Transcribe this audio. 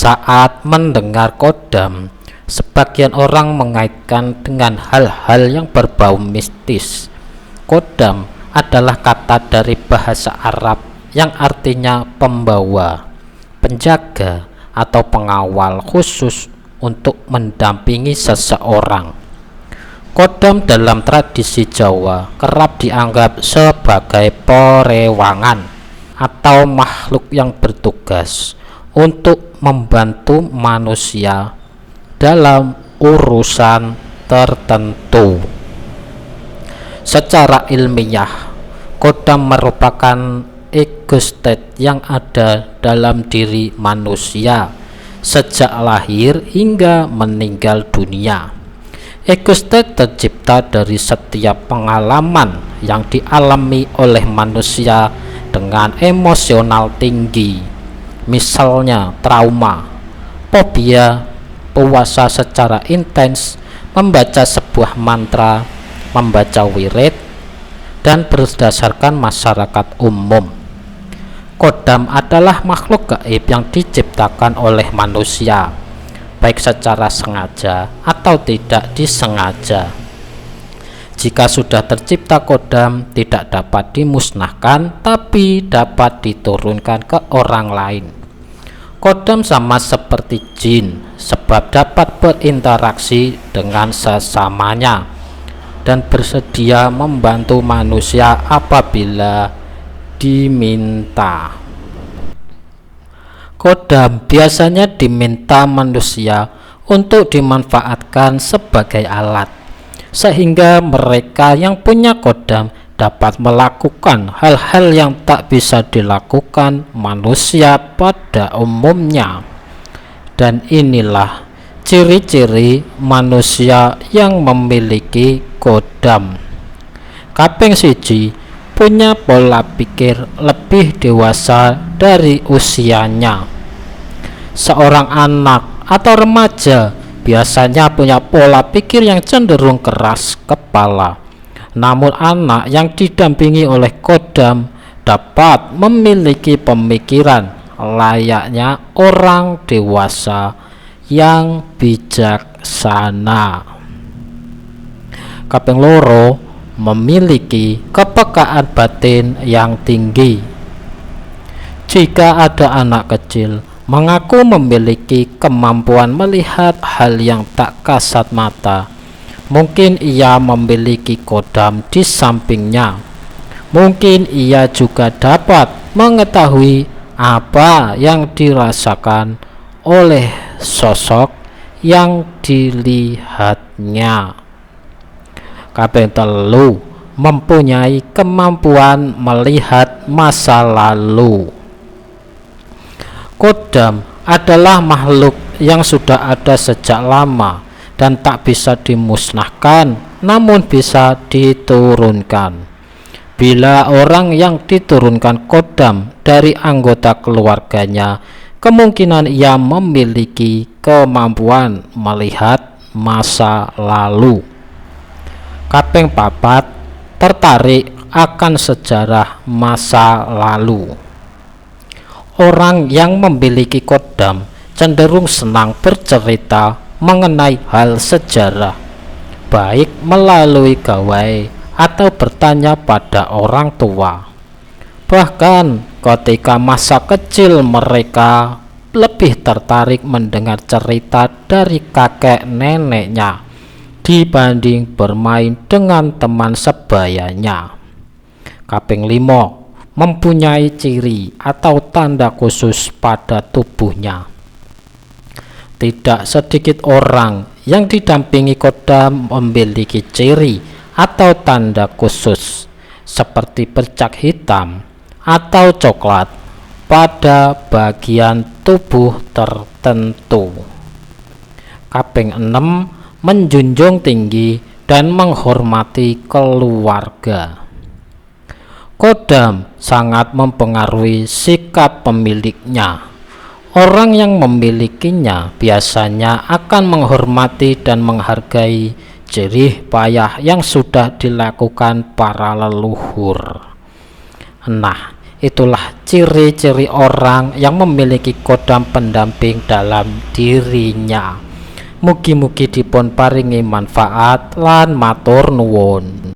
Saat mendengar kodam, sebagian orang mengaitkan dengan hal-hal yang berbau mistis. Kodam adalah kata dari bahasa Arab yang artinya pembawa, penjaga, atau pengawal khusus untuk mendampingi seseorang. Kodam dalam tradisi Jawa kerap dianggap sebagai perewangan atau makhluk yang bertugas untuk membantu manusia dalam urusan tertentu. Secara ilmiah, kodam merupakan ego state yang ada dalam diri manusia sejak lahir hingga meninggal dunia. Ego state tercipta dari setiap pengalaman yang dialami oleh manusia dengan emosional tinggi, misalnya trauma, fobia, puasa secara intens, membaca sebuah mantra, membaca wirid, dan berdasarkan masyarakat umum. Kodam adalah makhluk gaib yang diciptakan oleh manusia, baik secara sengaja atau tidak disengaja. Jika sudah tercipta kodam, tidak dapat dimusnahkan, tapi dapat diturunkan ke orang lain. Kodam sama seperti jin, sebab dapat berinteraksi dengan sesamanya dan bersedia membantu manusia apabila diminta. Kodam biasanya diminta manusia untuk dimanfaatkan sebagai alat, sehingga mereka yang punya kodam dapat melakukan hal-hal yang tak bisa dilakukan manusia pada umumnya. Dan inilah ciri-ciri manusia yang memiliki kodam. Kaping siji, punya pola pikir lebih dewasa dari usianya. Seorang anak atau remaja biasanya punya pola pikir yang cenderung keras kepala. Namun anak yang didampingi oleh kodam dapat memiliki pemikiran layaknya orang dewasa yang bijaksana. Kaping loro, memiliki kepekaan batin yang tinggi. Jika ada anak kecil mengaku memiliki kemampuan melihat hal yang tak kasat mata, mungkin ia memiliki kodam di sampingnya. Mungkin ia juga dapat mengetahui apa yang dirasakan oleh sosok yang dilihatnya. Kaping telu, mempunyai kemampuan melihat masa lalu. Kodam adalah makhluk yang sudah ada sejak lama dan tak bisa dimusnahkan, namun bisa diturunkan. Bila orang yang diturunkan kodam dari anggota keluarganya, kemungkinan ia memiliki kemampuan melihat masa lalu. Kaping papat, tertarik akan sejarah masa lalu. Orang yang memiliki kodam cenderung senang bercerita mengenai hal sejarah, baik melalui gawai atau bertanya pada orang tua. Bahkan ketika masa kecil mereka lebih tertarik mendengar cerita dari kakek neneknya dibanding bermain dengan teman sebayanya. Kaping limo, mempunyai ciri atau tanda khusus pada tubuhnya. Tidak sedikit orang yang didampingi kodam memiliki ciri atau tanda khusus seperti bercak hitam atau coklat pada bagian tubuh tertentu. Kaping 6, menjunjung tinggi dan menghormati keluarga. Kodam sangat mempengaruhi sikap pemiliknya. Orang yang memilikinya biasanya akan menghormati dan menghargai jerih payah yang sudah dilakukan para leluhur. Nah, Itulah ciri-ciri orang yang memiliki kodam pendamping dalam dirinya. Mugi-mugi dipun paringi manfaat lan matur nuwun.